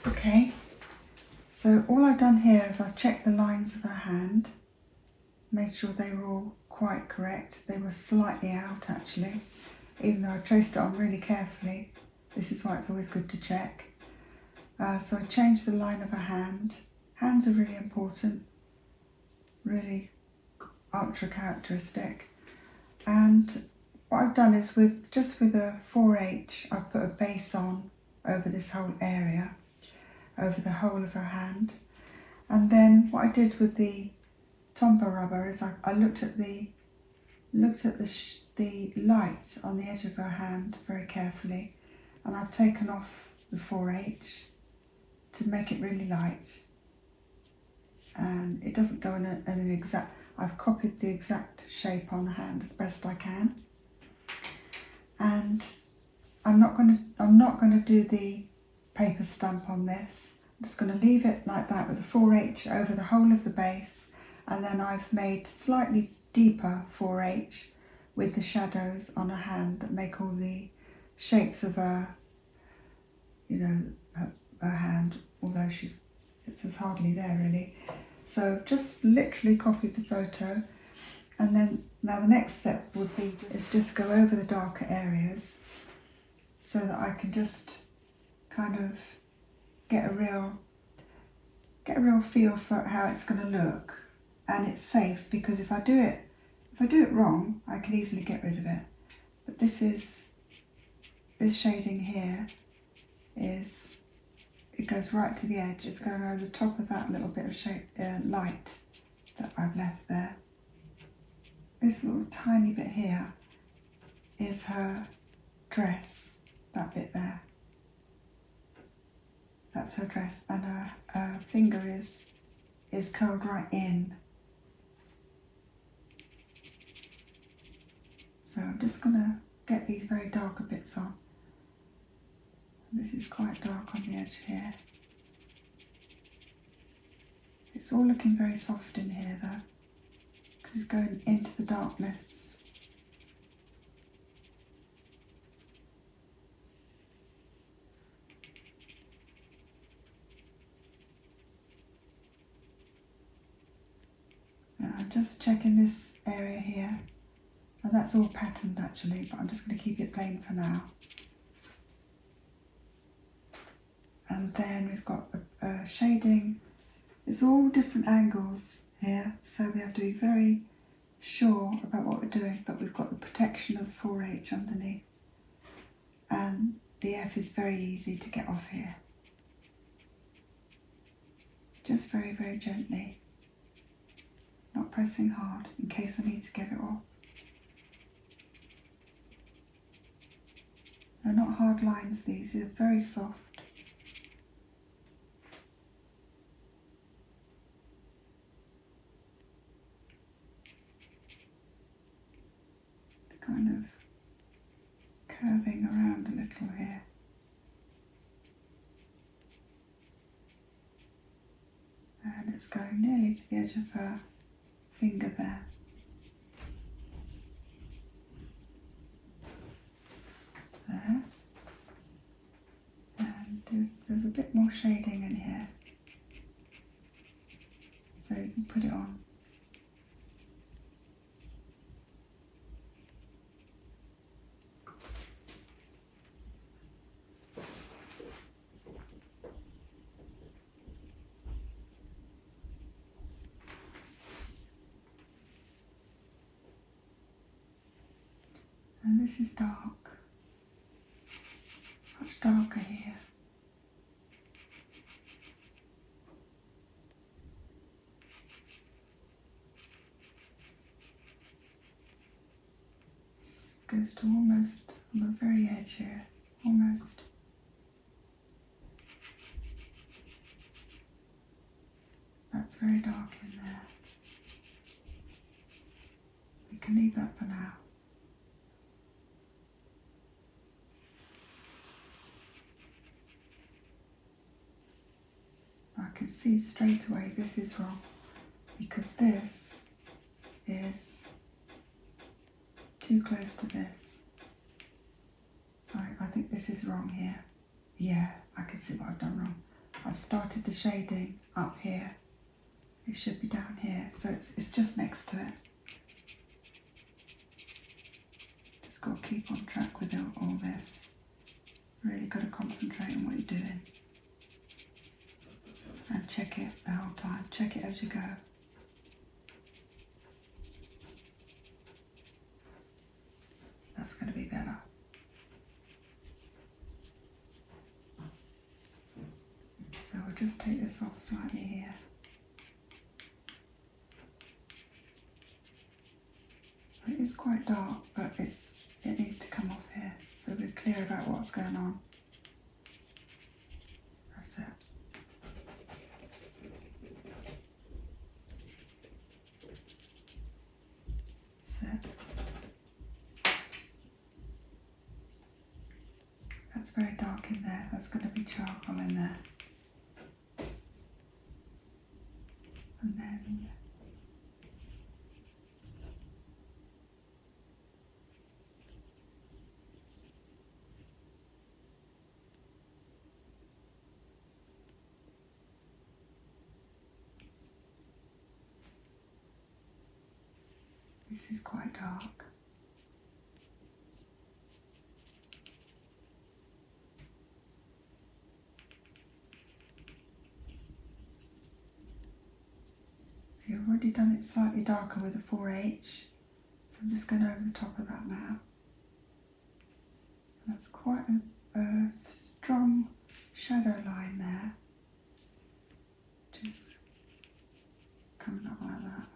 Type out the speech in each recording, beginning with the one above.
Okay, so all I've done here is I've checked the lines of her hand, made sure they were all quite correct. They were slightly out actually, even though I traced it on really carefully. This is why it's always good to check. So I changed the line of her hand. Hands are really important, really ultra characteristic. And what I've done is just with a 4H, I've put a base on over this whole area, over the whole of her hand. And then what I did with the Tombow rubber is I looked at the light on the edge of her hand very carefully, and I've taken off the 4H to make it really light. And it doesn't go in an exact, I've copied the exact shape on the hand as best I can. And I'm not going to do the paper stump on this. I'm just going to leave it like that with a 4H over the whole of the base, and then I've made slightly deeper 4H with the shadows on her hand that make all the shapes of her, you know, her hand, although it's hardly there really. So I've just literally copied the photo, and then now the next step would be is just go over the darker areas so that I can just kind of get a real feel for how it's going to look. And it's safe because if I do it wrong, I can easily get rid of it. But this shading here it goes right to the edge. It's going over the top of that little bit of light that I've left there. This little tiny bit here is her dress, that bit there. That's her dress, and her finger is curled right in. So I'm just going to get these very darker bits on. This is quite dark on the edge here. It's all looking very soft in here though, because it's going into the darkness. And I'm just checking this area here. And that's all patterned actually, but I'm just going to keep it plain for now. And then we've got a shading. It's all different angles here, so we have to be very sure about what we're doing, but we've got the protection of 4H underneath. And the F is very easy to get off here. Just very, very gently. Not pressing hard in case I need to get it off. They're not hard lines, these are very soft. Kind of curving around a little here. And it's going nearly to the edge of her finger there. There. And there's a bit more shading in here. So you can put it on. And this is dark, much darker here. This goes to almost on the very edge here, almost. That's very dark in there. We can leave that for now. I can see straight away this is wrong, because this is too close to this. So I think this is wrong here. Yeah, I can see what I've done wrong. I've started the shading up here. It should be down here, so it's just next to it. Just got to keep on track with all this. Really got to concentrate on what you're doing. And check it the whole time. Check it as you go. That's going to be better. So we'll just take this off slightly here. It is quite dark, but it needs to come off here, so we're clear about what's going on. That's it. That's it. That's very dark in there. That's going to be charcoal in there. And then this is quite dark. See, I've already done it slightly darker with a 4H, so I'm just going over the top of that now. That's quite a strong shadow line there, just coming up like that.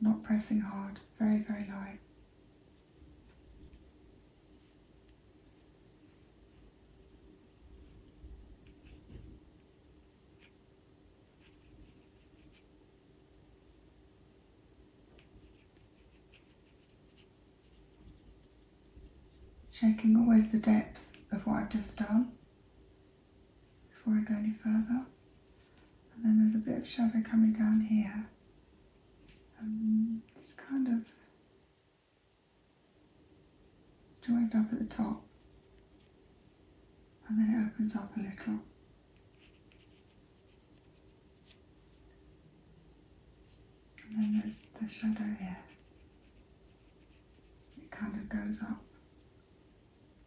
Not pressing hard, very, very light. Checking always the depth of what I've just done before I go any further. And then there's a bit of shadow coming down here. It's kind of joined up at the top, and then it opens up a little. And then there's the shadow here. It kind of goes up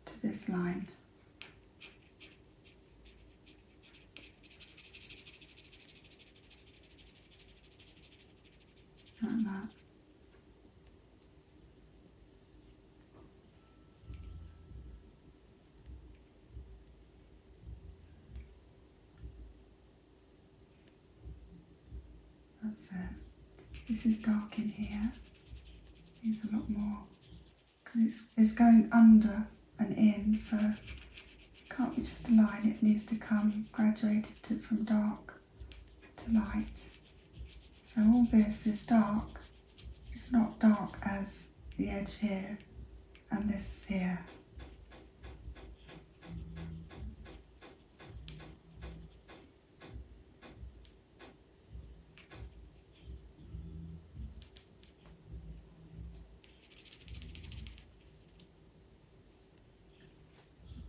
to this line. Like that. That's it. This is dark in here. Needs a lot more because it's going under and in, so it can't be just a line. It needs to come graduated from dark to light. So all this is dark. It's not dark as the edge here and this here.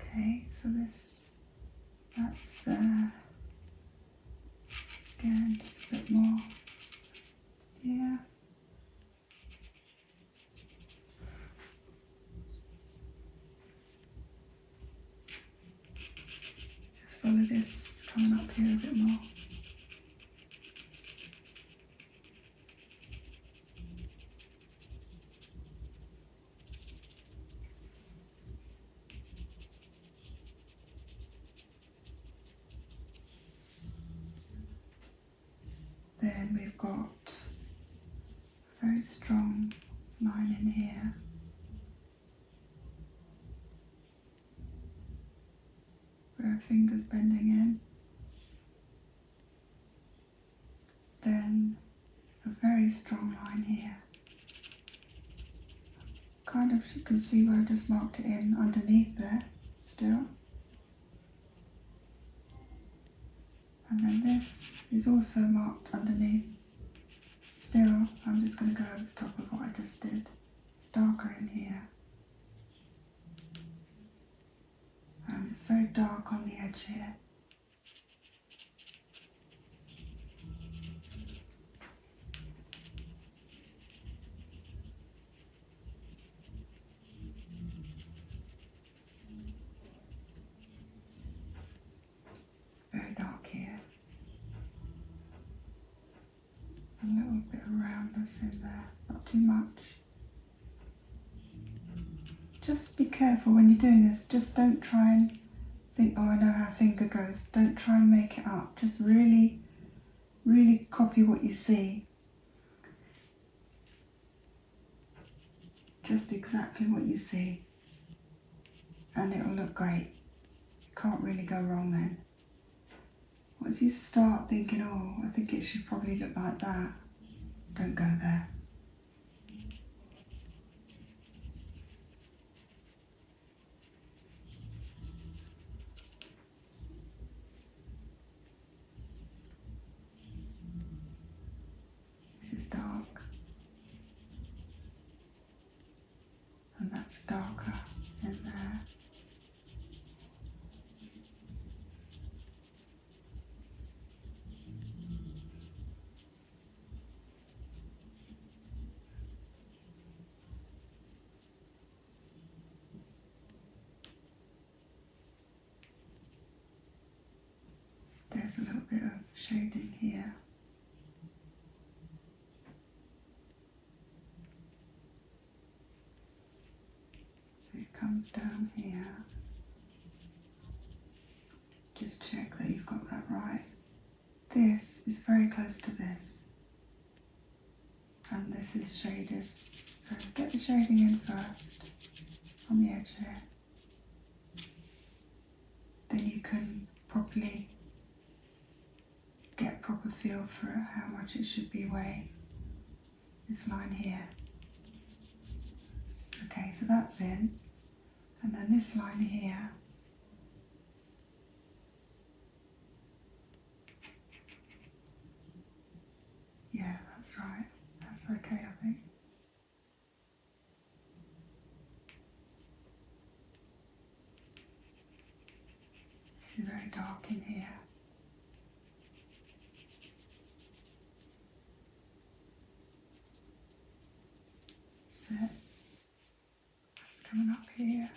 Okay, so that's there. Again, just a bit more here. Just follow this coming up here a bit more. Then we've got a very strong line in here. Where our finger's bending in. Then a very strong line here. Kind of, you can see where I just marked it in underneath there still. And then this is also marked underneath. Still, I'm just going to go over the top of what I just did. It's darker in here. It's very dark on the edge here. Very dark here. There's a little bit of roundness in there, not too much. Just be careful when you're doing this. Just don't try and think, oh, I know how finger goes. Don't try and make it up. Just really, really copy what you see. Just exactly what you see. And it'll look great. You can't really go wrong then. Once you start thinking, oh, I think it should probably look like that, don't go there. This is dark. And that's darker in there. There's a little bit of shading here. So it comes down here. Just check that you've got that right. This is very close to this. And this is shaded. So get the shading in first on the edge here. Then you can properly get proper feel for how much it should be weighing. This line here. Okay, so that's in. And then this line here. Yeah, that's right. That's okay, I think. This is very dark in here. So that's coming up here.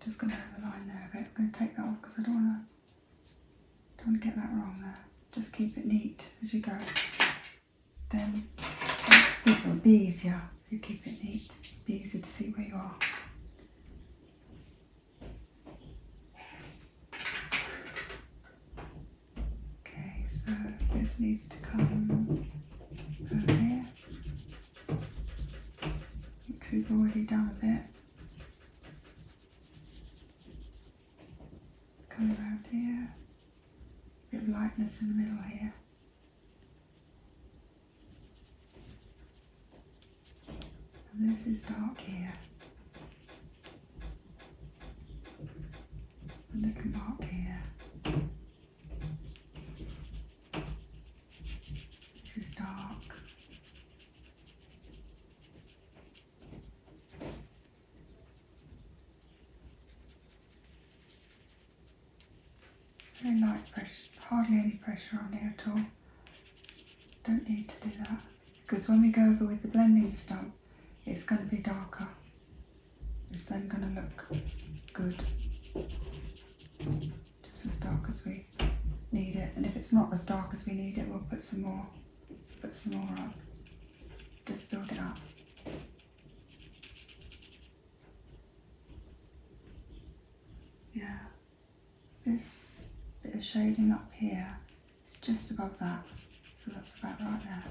Just going to have the line there a bit. I'm going to take that off because I don't want to get that wrong there. Just keep it neat as you go. Then it will be easier if you keep it neat. It'll be easier to see where you are. Okay, so this needs to come over here, which we've already done a bit. Coming around here, a bit of lightness in the middle here. And this is dark here. A little mark here. This is dark. Very light pressure, hardly any pressure on here at all. Don't need to do that because when we go over with the blending stump, it's going to be darker. It's then going to look good, just as dark as we need it. And if it's not as dark as we need it, we'll put some more on. Just build it up. Yeah, this bit of shading up here is just above that, so that's about right there.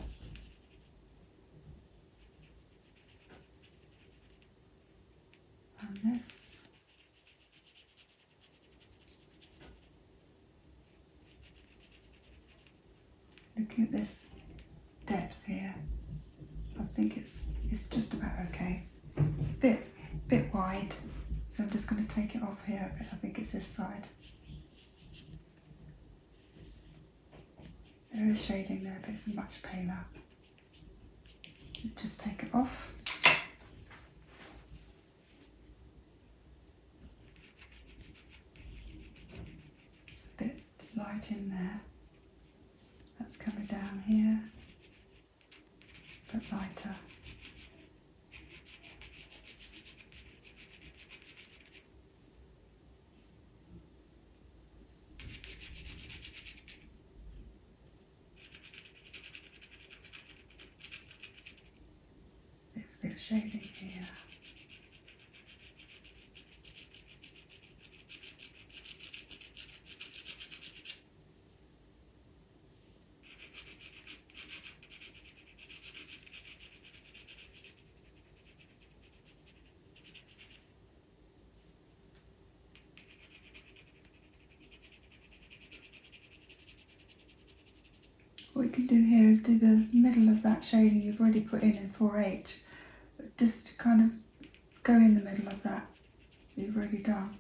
And this, looking at this depth here, I think it's just about okay. It's a bit wide, so I'm just going to take it off here a bit. I think it's this side. There is shading there, but it's much paler. Just take it off. shading here. What you can do here is do the middle of that shading you've already put in 4H, but just kind of go in the middle of that you've already done.